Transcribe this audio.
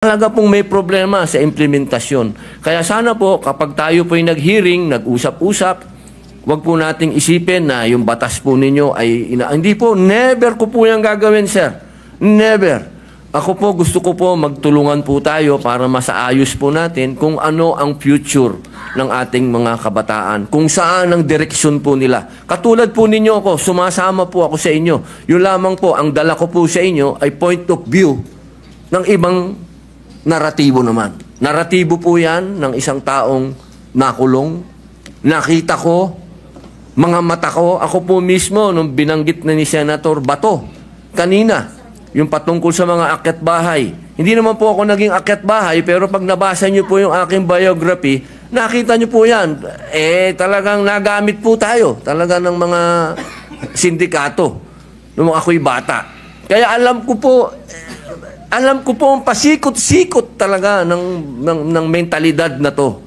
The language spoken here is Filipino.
Talaga pong may problema sa implementasyon. Kaya sana po kapag tayo po yung nag-hearing, nag-usap-usap, wag po nating isipin na yung batas po ninyo ay hindi po, never ko po yung gagawin, sir. Never. Ako po, gusto ko po magtulungan po tayo para masaayos po natin kung ano ang future ng ating mga kabataan. Kung saan ang direksyon po nila. Katulad po ninyo ako, sumasama po ako sa inyo. Yun lamang po, ang dala ko po sa inyo ay point of view ng ibang naratibo naman. Naratibo po yan ng isang taong nakulong. Nakita ko, mga mata ko, ako po mismo, nung binanggit na ni Senator Bato, kanina, yung patungkol sa mga akyat bahay. Hindi naman po ako naging akyat bahay, pero pag nabasa nyo po yung aking biography, nakita nyo po yan. Talagang nagamit po tayo. Talaga ng mga sindikato. Nung ako'y bata. Kaya alam ko po ang pasikot-sikot talaga ng mentalidad na to.